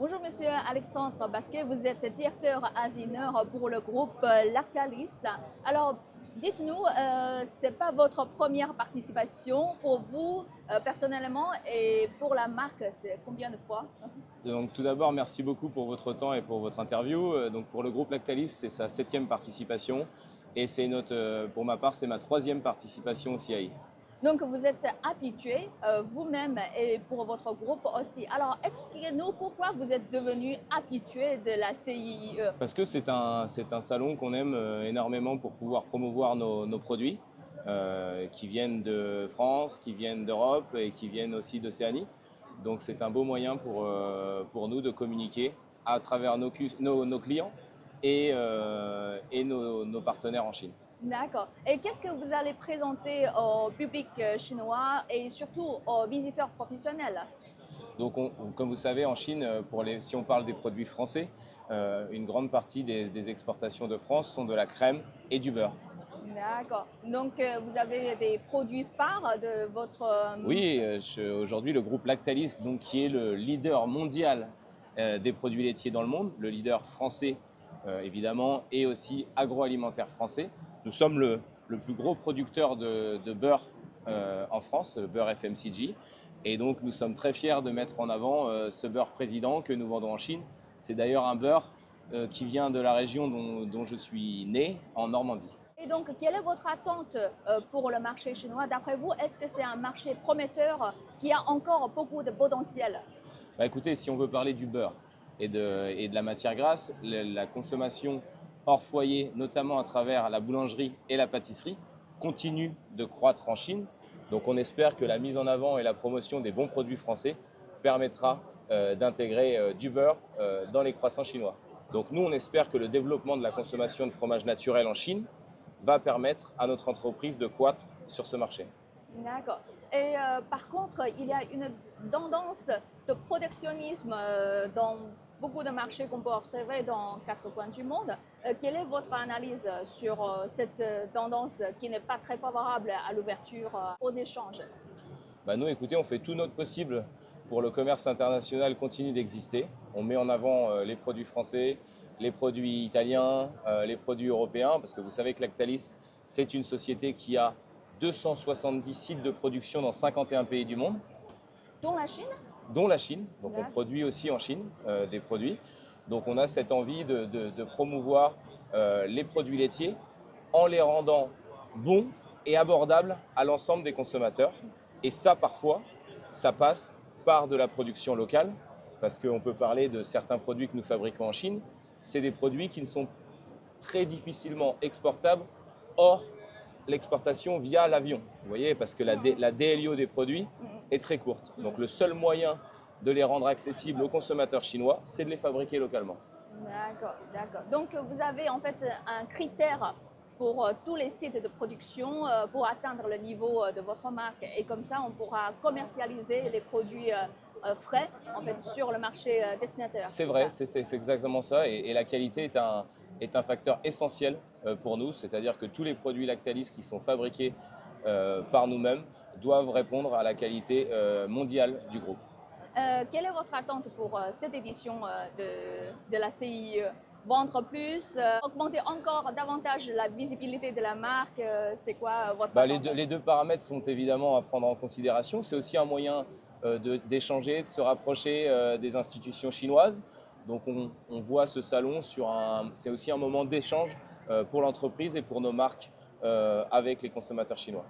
Bonjour Monsieur Alexandre Basquet, vous êtes directeur Asie-Nord pour le groupe Lactalis. Alors, dites-nous, c'est pas votre première participation pour vous personnellement et pour la marque, c'est combien de fois? Donc tout d'abord, merci beaucoup pour votre temps et pour votre interview. Donc pour le groupe Lactalis, c'est sa 7e participation et pour ma part, c'est ma 3e participation au CII. Donc vous êtes habitué vous-même et pour votre groupe aussi. Alors expliquez-nous pourquoi vous êtes devenu habitué de la CIIE. Parce que c'est un salon qu'on aime énormément pour pouvoir promouvoir nos produits qui viennent de France, qui viennent d'Europe et qui viennent aussi d'Océanie. Donc c'est un beau moyen pour nous de communiquer à travers nos clients et nos partenaires en Chine. D'accord. Et qu'est-ce que vous allez présenter au public chinois et surtout aux visiteurs professionnels? Donc, comme vous savez, en Chine, si on parle des produits français, une grande partie des exportations de France sont de la crème et du beurre. D'accord. Donc, vous avez des produits phares de votre... Oui, aujourd'hui, le groupe Lactalis, donc, qui est le leader mondial des produits laitiers dans le monde, le leader français évidemment, et aussi agroalimentaire français. Nous sommes le plus gros producteur de beurre en France, le beurre FMCG. Et donc, nous sommes très fiers de mettre en avant ce beurre président que nous vendons en Chine. C'est d'ailleurs un beurre qui vient de la région dont je suis né, en Normandie. Et donc, quelle est votre attente pour le marché chinois? D'après vous, est-ce que c'est un marché prometteur qui a encore beaucoup de potentiel? Bah, écoutez, si on veut parler du beurre et de la matière grasse, la consommation hors foyer, notamment à travers la boulangerie et la pâtisserie, continue de croître en Chine. Donc on espère que la mise en avant et la promotion des bons produits français permettra d'intégrer du beurre dans les croissants chinois. Donc nous, on espère que le développement de la consommation de fromage naturel en Chine va permettre à notre entreprise de croître sur ce marché. D'accord. Et par contre, il y a une tendance de protectionnisme dans beaucoup de marchés qu'on peut observer dans quatre coins du monde. Quelle est votre analyse sur cette tendance qui n'est pas très favorable à l'ouverture aux échanges? Bah nous, écoutez, on fait tout notre possible pour le commerce international continue d'exister. On met en avant les produits français, les produits italiens, les produits européens, parce que vous savez que Lactalis, c'est une société qui a 270 sites de production dans 51 pays du monde, Dont la Chine? dont la Chine. Donc on D'accord. produit aussi en Chine des produits. Donc on a cette envie de promouvoir les produits laitiers en les rendant bons et abordables à l'ensemble des consommateurs. Et ça, parfois, ça passe par de la production locale, parce qu'on peut parler de certains produits que nous fabriquons en Chine. C'est des produits qui ne sont très difficilement exportables hors l'exportation via l'avion. Vous voyez, parce que la DLIO des produits est très courte. Donc le seul moyen de les rendre accessibles aux consommateurs chinois, c'est de les fabriquer localement. D'accord, d'accord. Donc vous avez en fait un critère pour tous les sites de production pour atteindre le niveau de votre marque et comme ça on pourra commercialiser les produits frais en fait sur le marché destinataire. C'est vrai, Ça? c'est exactement ça. Et la qualité est un facteur essentiel pour nous. C'est-à-dire que tous les produits Lactalis qui sont fabriqués par nous-mêmes doivent répondre à la qualité mondiale du groupe. Quelle est votre attente pour cette édition de la CIE? Vendre plus, augmenter encore davantage la visibilité de la marque, c'est quoi votre Bah, attente? les deux paramètres sont évidemment à prendre en considération. C'est aussi un moyen d'échanger, de se rapprocher des institutions chinoises. Donc on voit ce salon c'est aussi un moment d'échange pour l'entreprise et pour nos marques avec les consommateurs chinois.